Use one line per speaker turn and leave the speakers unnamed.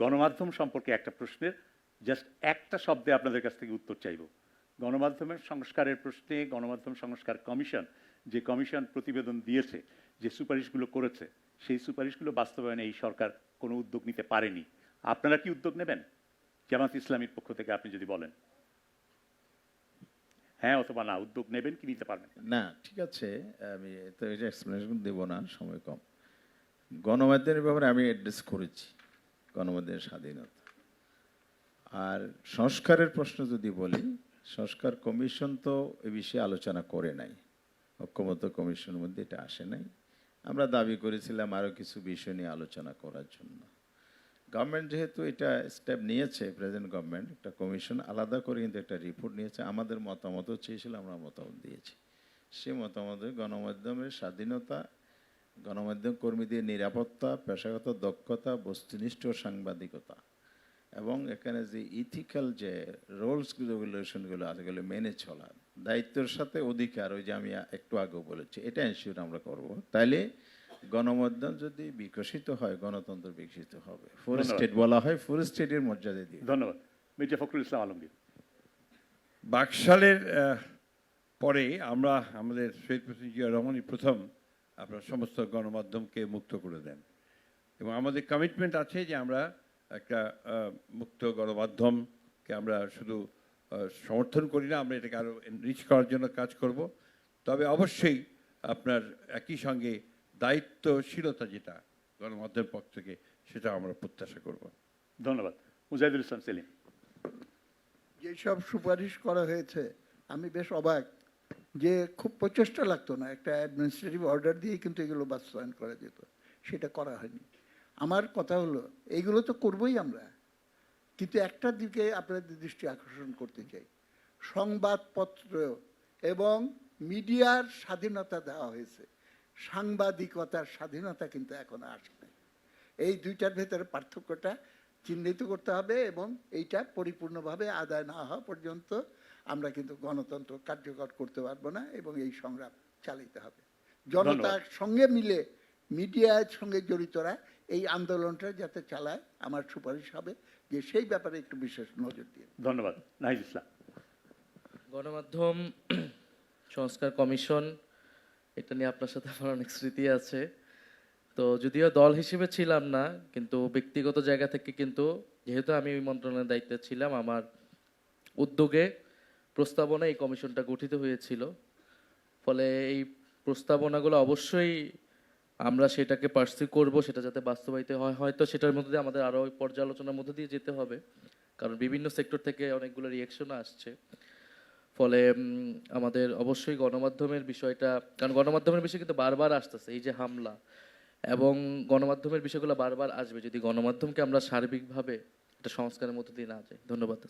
গণমাধ্যম সম্পর্কে একটা প্রশ্নের জাস্ট একটা শব্দে আপনাদের কাছ থেকে উত্তর চাইব। গণমাধ্যমের সংস্কারের প্রশ্নে গণমাধ্যম সংস্কার কমিশন যে কমিশন প্রতিবেদন দিয়েছে, যে সুপারিশগুলো করেছে, সেই সুপারিশগুলো বাস্তবায়নে এই সরকার কোনো উদ্যোগ নিতে পারেনি। আপনারা কি উদ্যোগ নেবেন জামাত ইসলামীর পক্ষ থেকে? আপনি যদি বলেন হ্যাঁ অথবা না, উদ্যোগ নেবেন কি নিতে পারবেন?
না, ঠিক আছে, আমি তো এটা এক্সপ্লেনেশন দেবো না, সময় কম। গণমাধ্যমের ব্যাপারে আমি অ্যাড্রেস করেছি গণমাধ্যমের স্বাধীনতা। আর সংস্কারের প্রশ্ন যদি বলি, সংস্কার কমিশন তো এ বিষয়ে আলোচনা করে নাই, ঐক্যমত্য কমিশনের মধ্যে এটা আসে নাই। আমরা দাবি করেছিলাম আরও কিছু বিষয় নিয়ে আলোচনা করার জন্য। গভর্নমেন্ট যেহেতু এটা স্টেপ নিয়েছে, প্রেজেন্ট গভর্নমেন্ট একটা কমিশন আলাদা করে কিন্তু একটা রিপোর্ট নিয়েছে, আমাদের মতামতও চেয়েছিল, আমরা মতামত দিয়েছি। সে মতামতে গণমাধ্যমের স্বাধীনতা, গণমাধ্যম কর্মীদের নিরাপত্তা, পেশাগত দক্ষতা, বস্তুনিষ্ঠ সাংবাদিকতা এবং এখানে যে ইথিক্যাল যে রুলস রেগুলেশনগুলো আছে এগুলো মেনে চলা, দায়িত্বের সাথে অধিকার, ওই যে আমি একটু আগেও বলেছি, এটা এনশিওর আমরা করব। তাইলে গণমাধ্যম যদি বিকশিত হয়, গণতন্ত্র বিকশিত হবে। ফোর স্টেট বলা হয়, ফোর স্টেটের মর্যাদা দিয়ে।
ধন্যবাদ। মির্জা ফখরুল ইসলাম আলমগীর।
বাকশালের পরে আমরা আমাদের শহীদ প্রেসিডেন্ট জিয়া রহমানই প্রথম আপনার সমস্ত গণমাধ্যমকে মুক্ত করে দেন, এবং আমাদের কমিটমেন্ট আছে যে আমরা একটা মুক্ত গণমাধ্যমকে আমরা শুধু সমর্থন করি না, আমরা এটাকে আরও রিচ করার জন্য কাজ করব। তবে অবশ্যই আপনার একই সঙ্গে দায়িত্বশীলতা যেটা গণমাধ্যমের পক্ষ থেকে, সেটা আমরা প্রত্যাশা করব।
ধন্যবাদ। মুজাহিদুল ইসলাম সেলিম।
যেসব সুপারিশ করা হয়েছে আমি বেশ অবাক যে খুব প্রচেষ্টা লাগতো না, একটা অ্যাডমিনিস্ট্রেটিভ অর্ডার দিয়ে কিন্তু এগুলো বাস্তবায়ন করা যেত, সেটা করা হয়নি। আমার কথা হলো এইগুলো তো করবোই আমরা, কিন্তু একটা দিকে আপনাদের দৃষ্টি আকর্ষণ করতে চাই। সংবাদপত্র এবং মিডিয়ার স্বাধীনতা দেওয়া হয়েছে, সাংবাদিকতার স্বাধীনতা কিন্তু এখনো আসে নাই। এই দুইটার ভেতরে পার্থক্যটা চিহ্নিত করতে হবে এবং এইটা পরিপূর্ণভাবে আদায় না হওয়া পর্যন্ত আমরা কিন্তু গণতন্ত্র কার্যকর করতে পারবো না এবং এই সংগ্রাম চালিতে হবে। জনতার সঙ্গে মিলে মিডিয়ার সঙ্গে জড়িতরা এই আন্দোলনটা যাতে চালায়, আমার সুপারিশ হবে যে সেই ব্যাপারে একটু বিশেষ নজর দিয়ে।
ধন্যবাদ। নাহিদ ইসলাম।
গণমাধ্যম সংস্কার কমিশন, এটা নিয়ে আপনার সাথে আমার অনেক স্মৃতি আছে। তো যদিও দল হিসেবে ছিলাম না, কিন্তু ব্যক্তিগত জায়গা থেকে কিন্তু যেহেতু আমি ওই মন্ত্রণালয়ের দায়িত্বে ছিলাম, আমার উদ্যোগে প্রস্তাবনা এই কমিশনটা গঠিত হয়েছিল। ফলে এই প্রস্তাবনাগুলো অবশ্যই আমরা সেটাকে পার্সিউ করব, সেটা যাতে বাস্তবায়িত হয়। হয়তো সেটার মধ্যে দিয়ে আমাদের আরও পর্যালোচনার মধ্যে দিয়ে যেতে হবে, কারণ বিভিন্ন সেক্টর থেকে অনেকগুলো রিয়াকশনও আসছে। ফলে আমাদের অবশ্যই গণমাধ্যমের বিষয়টা, কারণ গণমাধ্যমের বিষয় কিন্তু বারবার আসতেছে, এই যে হামলা, এবং গণমাধ্যমের বিষয়গুলো বারবার আসবে যদি গণমাধ্যমকে আমরা সার্বিকভাবে একটা সংস্কারের মধ্যে দিয়ে না যাই। ধন্যবাদ।